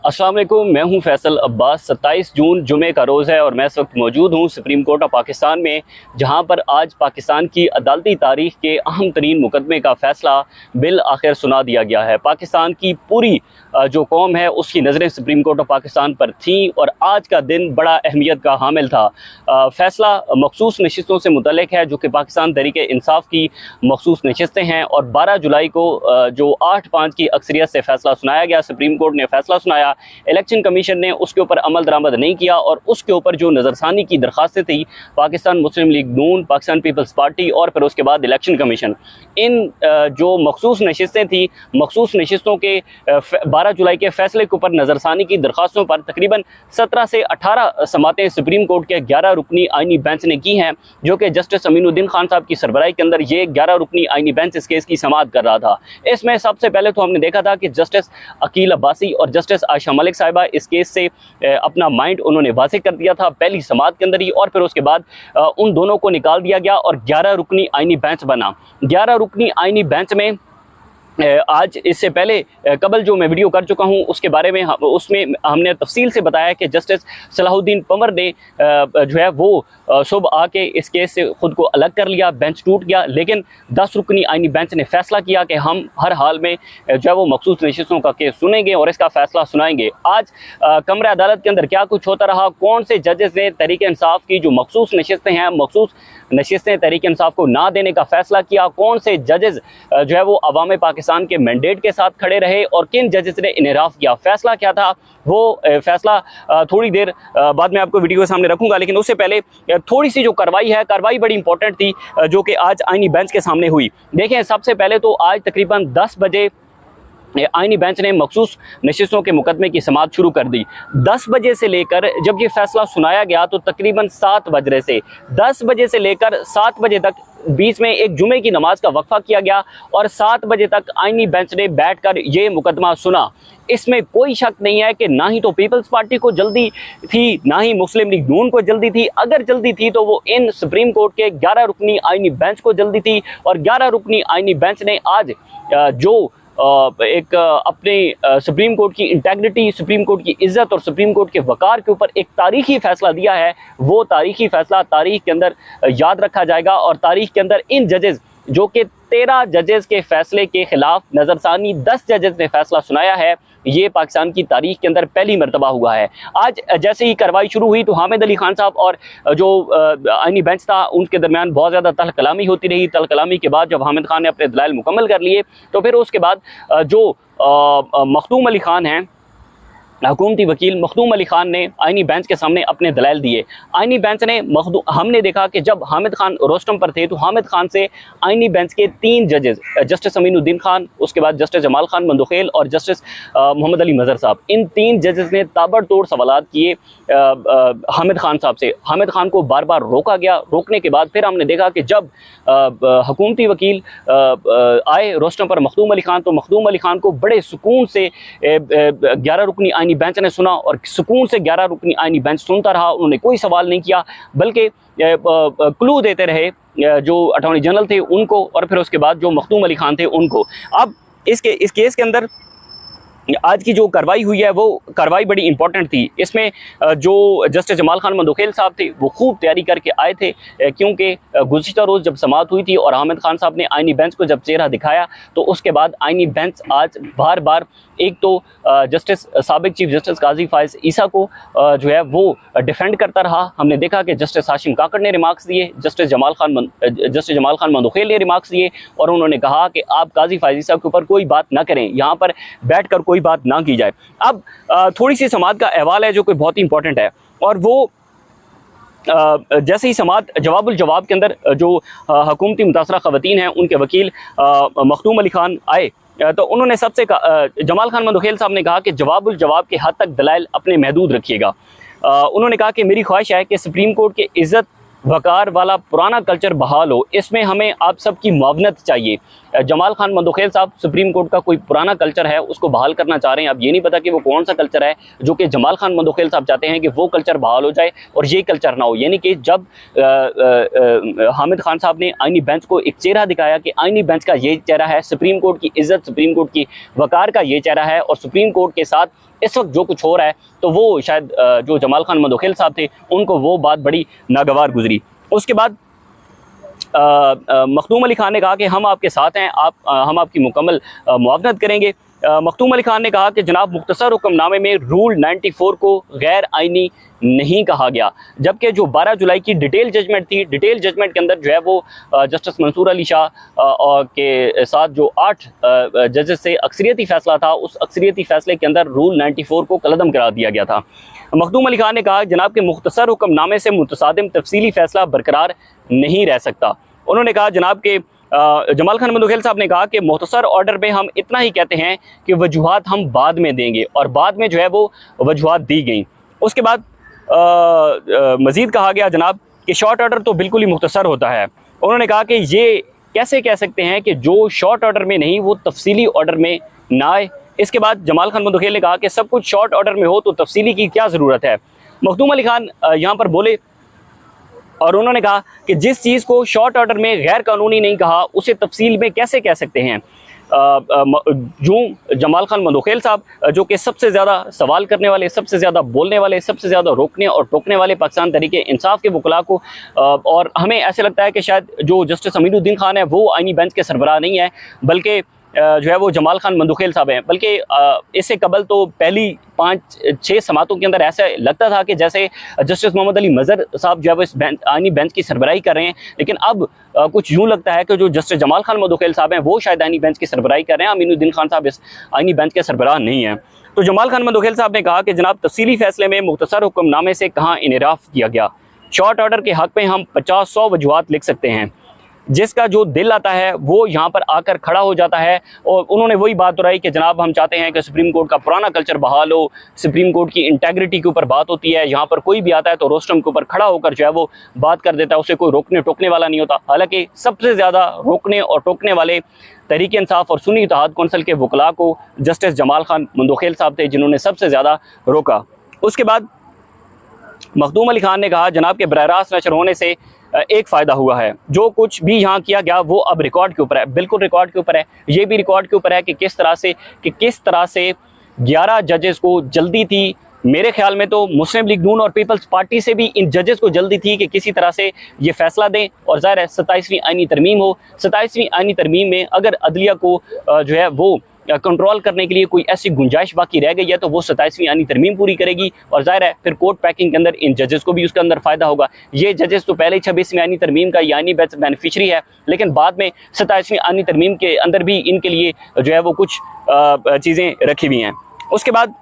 अस्सलाम वालेकुम, मैं हूं फैसल अब्बास। 27 जून जुमे का रोज़ है और मैं इस वक्त मौजूद हूं सुप्रीम कोर्ट ऑफ पाकिस्तान में, जहां पर आज पाकिस्तान की अदालती तारीख के अहम तरीन मुकदमे का फ़ैसला बिल आखिर सुना दिया गया है। पाकिस्तान की पूरी जो कौम है उसकी नज़रें सुप्रीम कोर्ट ऑफ पाकिस्तान पर थीं और आज का दिन बड़ा अहमियत का हामिल था। फ़ैसला मखसूस नशिस्तों से मुतल्लिक है, जो कि पाकिस्तान तहरीक इंसाफ की मखसूस नशिस्तें हैं और 12 जुलाई को जो 8-5 की अक्सरियत से फ़ैसला सुनाया गया। सुप्रीम कोर्ट ने फ़ैसला सुनाया, इलेक्शन कमीशन ने उसके ऊपर अमल दरामद नहीं किया और उसके ऊपर जो नज़रसानी की दरख्वास्तें थी पाकिस्तान मुस्लिम लीग नून, पाकिस्तान पीपल्स पार्टी और फिर उसके बाद इलेक्शन कमीशन, इन जो मखसूस नशिस्तें थी, मखसूस नशिस्तों के 12 जुलाई के फैसले के ऊपर नज़रसानी की दरख्वास्तों पर तकरीबन 17 से 18 समातें सुप्रीम कोर्ट के 11 रुकनी आइनी बेंच ने की हैं, जो कि जस्टिस अमीनुद्दीन खान साहब की सरबराही के अंदर ये 11 रुकनी आइनी बेंच इस केस की समाअत कर रहा था। इसमें सबसे पहले तो हमने देखा था कि जस्टिस अकील अब्बासी और जस्टिस आयशा मलिक साहिबा इस केस से अपना माइंड उन्होंने वाज़ेह कर दिया था पहली समाअत के अंदर ही, और फिर उसके बाद उन दोनों को निकाल दिया गया और 11 रुकनी आइनी बेंच बना। 11 रुकनी आइनी बेंच में आज इससे पहले कबल जो मैं वीडियो कर चुका हूं उसके बारे में उसमें हमने तफसील से बताया कि जस्टिस सलाहुद्दीन पंवर ने जो है वो सुबह आके इस केस से ख़ुद को अलग कर लिया, बेंच टूट गया। लेकिन 10 रुकनी आइनी बेंच ने फैसला किया कि हम हर हाल में जो है वो मखसूस नशिस्तों का केस सुनेंगे और इसका फैसला सुनाएंगे। आज कमरा अदालत के अंदर क्या कुछ होता रहा, कौन से जजेस ने तहरीक इंसाफ की जो मखसूस नशिस्तें हैं, मखसूस नशिस्तें तहरीक इंसाफ को ना देने का फैसला किया, कौन से जजेस जो है वो अवाम पाकिस्तान के मैंडेट के साथ खड़े रहे और किन जजेस ने इनहराफ किया, फैसला क्या था, वो फैसला थोड़ी देर बाद में आपको वीडियो के सामने रखूंगा। लेकिन उससे पहले थोड़ी सी जो कार्रवाई है, कार्रवाई बड़ी इंपॉर्टेंट थी जो कि आज आइनी बेंच के सामने हुई। देखें, सबसे पहले तो आज तकरीबन 10 बजे आइनी बेंच ने मखसूस नशिस्तों के मुकदमे की समाअत शुरू कर दी। 10 बजे से लेकर जब ये फैसला सुनाया गया तो तकरीबन 7 बजे से 10 बजे से लेकर 7 बजे तक बीच में एक जुमे की नमाज का वक्फा किया गया और 7 बजे तक आइनी बेंच ने बैठकर ये मुकदमा सुना। इसमें कोई शक नहीं है कि ना ही तो पीपल्स पार्टी को जल्दी थी, ना ही मुस्लिम लीग नून को जल्दी थी। अगर जल्दी थी तो वो इन सुप्रीम कोर्ट के 11 रुकनी आइनी बेंच को जल्दी थी और 11 रुकनी आइनी बेंच ने आज जो एक अपने सुप्रीम कोर्ट की इंटेग्रिटी, सुप्रीम कोर्ट की इज्जत और सुप्रीम कोर्ट के वकार के ऊपर एक तारीखी फैसला दिया है। वो तारीखी फैसला तारीख के अंदर याद रखा जाएगा और तारीख के अंदर इन जजेस जो कि 13 जजेस के फैसले के खिलाफ नज़रसानी 10 जजेस ने फैसला सुनाया है, ये पाकिस्तान की तारीख के अंदर पहली मरतबा हुआ है। आज जैसे ही कार्रवाई शुरू हुई तो हामिद अली खान साहब और जो आइनी बेंच था उनके दरमियान बहुत ज़्यादा तल कलामी होती रही। तल कलामी के बाद जब हामिद खान ने अपने दलाइल मुकम्मल कर लिए तो फिर उसके बाद जो मखदूम अली खान हैं, हुकूमती वकील मखदूम अली खान ने आइनी बेंच के सामने अपने दलाइल दिए। आइनी बेंच ने हमने देखा कि जब हामिद खान रोस्टम पर थे तो हामिद खान से आइनी बेंच के 3 जजेस, जस्टिस अमीनुद्दीन खान, उसके बाद जस्टिस जमाल खान मंदोखेल और जस्टिस मोहम्मद अली मजहर साहब, इन 3 जजेस ने ताबड़तोड़ सवालात किए हामिद खान साहब से। हामिद खान को बार बार रोका गया। रोकने के बाद फिर हमने देखा कि जब हुकूमती वकील आए रोस्टम पर मखदूम अली खान, तो मखदूम अली खान को बड़े सुकून से 11 रुकनी आइनी बेंच ने सुना और सुकून से 11 रुकनी आइनी बेंच सुनता रहा। उन्होंने कोई सवाल नहीं किया बल्कि क्लू देते रहे जो अटॉर्नी जनरल थे उनको और फिर उसके बाद जो मखदूम अली खान थे उनको। अब इस केस के अंदर आज की जो कार्रवाई हुई है वो कार्रवाई बड़ी इंपॉर्टेंट थी। इसमें जो जस्टिस जमाल खान मंदोखेल साहब थे वो खूब तैयारी करके आए थे, क्योंकि गुज़िश्ता रोज़ जब समाअत हुई थी और हामिद खान साहब ने आइनी बेंच को जब चेहरा दिखाया तो उसके बाद आइनी बेंच आज बार बार एक तो जस्टिस साबिक चीफ जस्टिस काजी फायज ईसा को जो है वो डिफेंड करता रहा। हमने देखा कि जस्टिस हाशिम काकड़ ने रिमार्क्स दिए, जस्टिस जमाल खान मंदोखेल ने रिमार्क्स दिए और उन्होंने कहा कि आप काजी फायज ईसा के ऊपर कोई बात ना करें, यहाँ पर बैठकर कोई बात ना की जाए। अब थोड़ी सी समाअत का अहवाल है जो कि बहुत ही इंपॉर्टेंट है और वो जैसे ही समाअत जवाबुल जवाब के अंदर जो हुकूमती मुतासरा ख़वातीन हैं उनके वकील मखदूम अली खान आए तो उन्होंने सबसे जमाल खान मंदोखेल साहब ने कहा कि जवाबुल जवाब के हद तक दलाइल अपने महदूद रखिएगा। उन्होंने कहा कि मेरी ख्वाहिश है कि सुप्रीम कोर्ट के इज़्ज़त वकार वाला पुराना कल्चर बहाल हो, इसमें हमें आप सबकी मुआवनत चाहिए। जमाल खान मंदोखेल साहब सुप्रीम कोर्ट का कोई पुराना कल्चर है उसको बहाल करना चाह रहे हैं। अब ये नहीं पता कि वो कौन सा कल्चर है जो कि जमाल खान मंदोखेल साहब चाहते हैं कि वो कल्चर बहाल हो जाए और ये कल्चर ना हो। यानी कि जब हामिद खान साहब ने आइनी बेंच को एक चेहरा दिखाया कि आइनी बेंच का ये चेहरा है, सुप्रीम कोर्ट की इज्जत, सुप्रीम कोर्ट की वकार का ये चेहरा है और सुप्रीम कोर्ट के साथ इस वक्त जो कुछ हो रहा है, तो वो शायद जो जमाल खान मंदोखेल साहब थे उनको वो बात बड़ी नागवार गुजरी। उसके बाद मखदूम अली खान ने कहा कि हम आपके साथ हैं, हम आपकी मुकम्मल मुआवनत करेंगे। मखदूम अली खान ने कहा कि जनाब मुख्तसर हुक्मनामे में रूल 94 को गैर आइनी नहीं कहा गया, जबकि जो 12 जुलाई की डिटेल जजमेंट थी, डिटेल जजमेंट के अंदर जो है वो जस्टिस मंसूर अली शाह के साथ जो 8 जजेस से अक्सरियती फैसला था, उस अक्सरियती फैसले के अंदर रूल 94 को कलअदम करा दिया गया था। मखदूम अली खान ने कहा जनाब के मुख्तसर हुक्मनामे से मुतसादिम तफसीली फैसला बरकरार नहीं रह सकता। उन्होंने कहा जनाब के जमाल खान मंदोखेल साहब ने कहा कि मुख्तसर ऑर्डर में हम इतना ही कहते हैं कि वजूहात हम बाद में देंगे, और बाद में जो है वो वजूहात दी गई। उसके बाद मज़ीद कहा गया जनाब कि शॉर्ट ऑर्डर तो बिल्कुल ही मुख्तसर होता है। उन्होंने कहा कि ये कैसे कह सकते हैं कि जो शॉर्ट ऑर्डर में नहीं वो तफसीली ऑर्डर में ना आए। इसके बाद जमाल खान मंदोखेल ने कहा कि सब कुछ शॉर्ट ऑर्डर में हो तो तफसीली की क्या ज़रूरत है। मखदूम अली खान यहाँ पर बोले और उन्होंने कहा कि जिस चीज़ को शॉर्ट ऑर्डर में गैर कानूनी नहीं कहा उसे तफसील में कैसे कह सकते हैं। यूँ जमाल खान मंदोखेल साहब जो कि सबसे ज़्यादा सवाल करने वाले, सबसे ज़्यादा बोलने वाले, सबसे ज़्यादा रोकने और टोकने वाले पाकिस्तान तहरीक इंसाफ के वकला को, और हमें ऐसे लगता है कि शायद जो जस्टिस अमीनुद्दीन खान है वो आईनी बेंच के सरबराह नहीं है, बल्कि जो है वो जमाल खान मंदोखेल साहब हैं। बल्कि इससे कबल तो पहली 5-6 समातों के अंदर ऐसा लगता था कि जैसे जस्टिस मोहम्मद अली मज़हर साहब जो है वो इस आईनी बेंच की सरबराही कर रहे हैं, लेकिन अब कुछ यूँ लगता है कि जो जस्टिस जमाल खान मंदोखेल साहब हैं वो शायद आईनी बेंच की सरबराही कर रहे हैं, अमीनुद्दीन खान साहब इस आईनी बेंच के सरबराह नहीं हैं। तो जमाल खान मंदोखेल साहब ने कहा कि जनाब तफसीली फैसले में मुख्तसर हुक्मनामे से कहाँ इनराफ किया गया, शॉर्ट ऑर्डर के हक़ में हम 50-100 वजूहात लिख सकते हैं, जिसका जो दिल आता है वो यहाँ पर आकर खड़ा हो जाता है। और उन्होंने वही बात दोहराई कि जनाब हम चाहते हैं कि सुप्रीम कोर्ट का पुराना कल्चर बहाल हो, सुप्रीम कोर्ट की इंटेग्रिटी के ऊपर बात होती है, यहाँ पर कोई भी आता है तो रोस्टम के ऊपर खड़ा होकर जो है वो बात कर देता है, उसे कोई रोकने टोकने वाला नहीं होता। हालांकि सबसे ज़्यादा रोकने और टोकने वाले तहरीक इंसाफ और सुन्नी इत्तेहाद कौंसिल के वकला को जस्टिस जमाल खान मंदोखेल साहब थे, जिन्होंने सबसे ज़्यादा रोका। उसके बाद मखदूम अली खान ने कहा जनाब के बराह रास्त नशर होने से एक फ़ायदा हुआ है, जो कुछ भी यहाँ किया गया वो अब रिकॉर्ड के ऊपर है, बिल्कुल रिकॉर्ड के ऊपर है। ये भी रिकॉर्ड के ऊपर है कि किस तरह से 11 जजेस को जल्दी थी। मेरे ख्याल में तो मुस्लिम लीग नून और पीपल्स पार्टी से भी इन जजेस को जल्दी थी कि किसी तरह से ये फैसला दें, और ज़ाहिर है 27वीं आईनी तरमीम हो। 27वीं आईनी तरमीम में अगर अदलिया को जो है वो कंट्रोल करने के लिए कोई ऐसी गुंजाइश बाकी रह गई है तो वो 27वीं आईनी तरमीम पूरी करेगी, और जाहिर है फिर कोर्ट पैकिंग के अंदर इन जजेस को भी उसके अंदर फ़ायदा होगा। ये जजेस तो पहले 26वीं आईनी तरमीम का यानी बेनिफिशरी है, लेकिन बाद में 27वीं आईनी तरमीम के अंदर भी इनके लिए जो है वो कुछ चीज़ें रखी हुई हैं। उसके बाद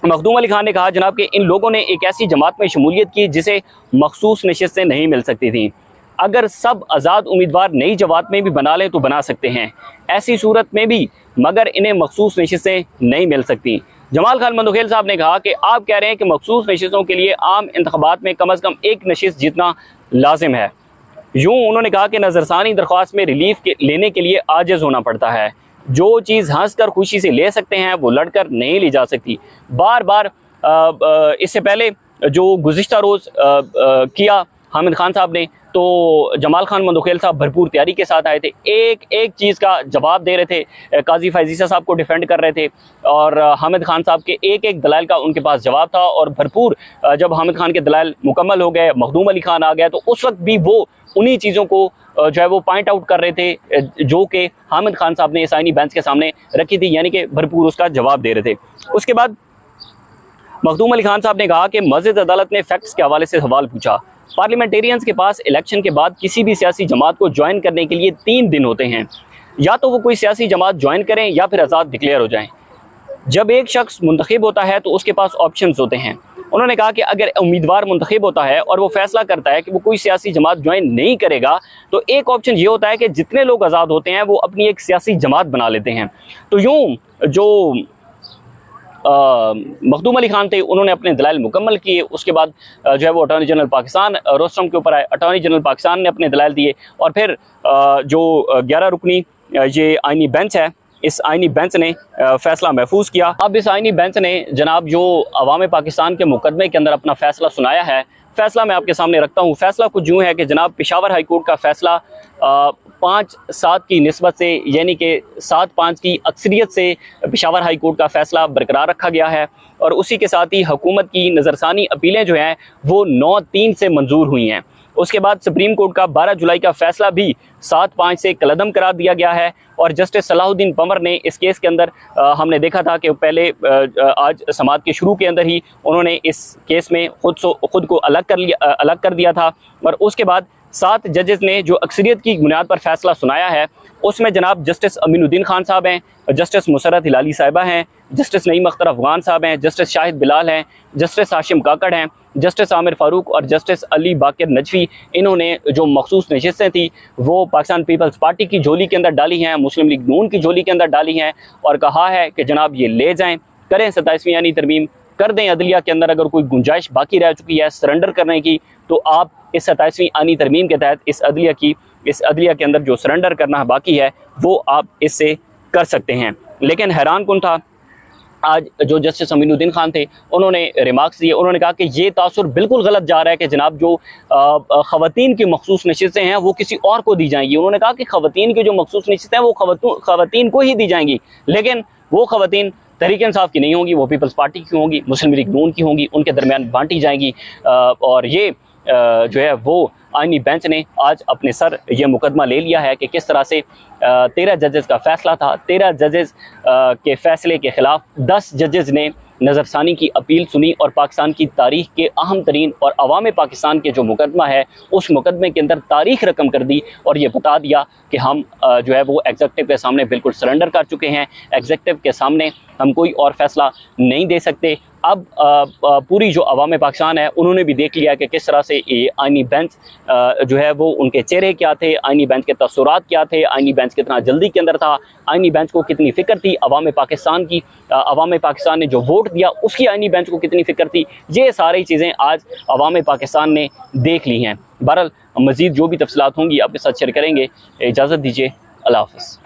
मखदूम अली खान ने कहा जनाब कि इन लोगों ने एक ऐसी जमात में शमूलियत की जिसे मखसूस नशिस्तें नहीं मिल सकती थी। अगर सब आज़ाद उम्मीदवार नई जमात में भी बना लें तो बना सकते हैं, ऐसी सूरत में भी मगर इन्हें मखसूस नशिस्तें नहीं मिल सकती। जमाल खान मंदोखेल साहब ने कहा कि आप कह रहे हैं कि मखसूस नशिस्तों के लिए आम इंतखाबात में कम अज़ कम एक नशिस्त जीतना लाजिम है। यूँ उन्होंने कहा कि नज़रसानी दरख्वास्त में रिलीफ लेने के लिए आजिज़ होना पड़ता है। जो चीज़ हंस कर खुशी से ले सकते हैं वो लड़कर नहीं ली जा सकती। बार बार इससे पहले जो गुज़िश्ता रोज़ किया हामिद खान साहब ने, तो जमाल खान मंदोखेल साहब भरपूर तैयारी के साथ आए थे, एक एक चीज़ का जवाब दे रहे थे, काजी फैज़ीसा साहब को डिफेंड कर रहे थे, और हामिद खान साहब के एक एक दलाइल का उनके पास जवाब था। और भरपूर जब हामिद खान के दलाइल मुकम्मल हो गए, मखदूम अली खान आ गया, तो उस वक्त भी वो उन्हीं चीज़ों को जो है वो पॉइंट आउट कर रहे थे जो कि हामिद खान साहब ने इस आईनी बेंच के सामने रखी थी, यानी कि भरपूर उसका जवाब दे रहे थे। उसके बाद मखदूम अली खान साहब ने कहा कि मस्जिद अदालत ने फैक्ट्स के हवाले से सवाल पूछा। पार्लियामेंटेरियंस के पास इलेक्शन के बाद किसी भी सियासी जमात को ज्वाइन करने के लिए 3 दिन होते हैं, या तो वो कोई सियासी जमात ज्वाइन करें या फिर आज़ाद डिक्लेयर हो जाएं। जब एक शख्स मुंतखब होता है तो उसके पास ऑप्शंस होते हैं। उन्होंने कहा कि अगर उम्मीदवार मुंतखब होता है और वो फैसला करता है कि वो कोई सियासी जमात ज्वाइन नहीं करेगा, तो एक ऑप्शन ये होता है कि जितने लोग आज़ाद होते हैं वो अपनी एक सियासी जमात बना लेते हैं। तो यूँ जो मखदूम अली खान थे उन्होंने अपने दलाइल मुकम्मल किए। उसके बाद जो है वो अटॉर्नी जनरल पाकिस्तान रोस्टम के ऊपर आए, अटॉर्नी जनरल पाकिस्तान ने अपने दलाइल दिए, और फिर जो 11 रुकनी ये आईनी बेंच है, इस आईनी बेंच ने फैसला महफूज किया। अब इस आईनी बेंच ने जनाब जो अवाम पाकिस्तान के मुकदमे के अंदर अपना फैसला सुनाया है फैसला मैं आपके सामने रखता हूँ। फैसला कुछ यूँ है कि जनाब पेशावर हाई कोर्ट का फैसला 5-7 की निस्बत से, यानी कि 7-5 की अक्सरियत से पेशावर हाई कोर्ट का फैसला बरकरार रखा गया है। और उसी के साथ ही हुकूमत की नज़रसानी अपीलें जो हैं वो 9-3 से मंजूर हुई हैं। उसके बाद सुप्रीम कोर्ट का 12 जुलाई का फैसला भी 7-5 से कलअदम करार दिया गया है। और जस्टिस सलाहुद्दीन पंवर ने इस केस के अंदर हमने देखा था कि पहले आज समाअत के शुरू के अंदर ही उन्होंने इस केस में खुद को अलग कर दिया था। और उसके बाद 7 जजेस ने जो अक्सरियत की बुनियाद पर फैसला सुनाया है उसमें जनाब जस्टिस अमीनुद्दीन खान साहब हैं, जस्टिस मुसर्रत हिलाली साहिबा हैं, जस्टिस नईम अख्तर अफगान साहब हैं, जस्टिस शाहिद बिलाल हैं, जस्टिस हाशिम काकड़ हैं, जस्टिस आमिर फारूक और जस्टिस अली बाकिर नजफी। इन्होंने जो मखसूस नशिस्तें थी वो पाकिस्तान पीपल्स पार्टी की झोली के अंदर डाली हैं, मुस्लिम लीग नून की झोली के अंदर डाली हैं और कहा है कि जनाब ये ले जाएँ, करें 27वीं यानी तरमीम, कर दें अदलिया के अंदर अगर कोई गुंजाइश बाकी रह चुकी है सरेंडर करने की तो आप इस 27वीं आनी तरमीम के तहत इस अदलिया के अंदर जो सरेंडर करना बाकी है वो आप इससे कर सकते हैं। लेकिन हैरान कुन था, आज जो जस्टिस अमीनुद्दीन खान थे उन्होंने रिमार्क्स दिए। उन्होंने कहा कि ये तासुर बिल्कुल गलत जा रहा है कि जनाब जो ख़वातीन की मखसूस नशिस्तें हैं वो किसी और को दी जाएंगी। उन्होंने कहा कि ख़वातीन की जो मखसूस नशिस्तें हैं वो ख़वातीन को ही दी जाएंगी, लेकिन वो ख़वातीन तहरीक इंसाफ की नहीं होंगी, वो पीपल्स पार्टी की होंगी, मुस्लिम लीग नून की होंगी, उनके दरमियान बांटी जाएंगी। और ये जो है वो आईनी बेंच ने आज अपने सर ये मुकदमा ले लिया है कि किस तरह से 13 जजेस का फैसला था। 13 जजेस के फैसले के ख़िलाफ़ 10 जजेस ने नज़रसानी की अपील सुनी और पाकिस्तान की तारीख़ के अहम तरीन और अवाम पाकिस्तान के जो मुकदमा है उस मुकदमे के अंदर तारीख़ रकम कर दी और ये बता दिया कि हम जो है वो एग्जीक्यूटिव के सामने बिल्कुल सरेंडर कर चुके हैं, एग्जीक्यूटिव के सामने हम कोई और फैसला नहीं दे सकते। अब पूरी जो अवाम पाकिस्तान है उन्होंने भी देख लिया कि किस तरह से ये आईनी बेंच जो है वो उनके चेहरे क्या थे, आईनी बेंच के तसुरात क्या थे, आईनी बेंच कितना जल्दी के अंदर था, आईनी बेंच को कितनी फ़िक्र थी अवाम पाकिस्तान की, अवाम पाकिस्तान ने जो वोट दिया उसकी आईनी बेंच को कितनी फ़िक्र थी। ये सारी चीज़ें आज अवाम पाकिस्तान ने देख ली हैं। बहरहाल मज़ीद जो भी तफसीलात होंगी आपके साथ शेयर करेंगे। इजाज़त दीजिए, अल्लाह हाफ़िज़।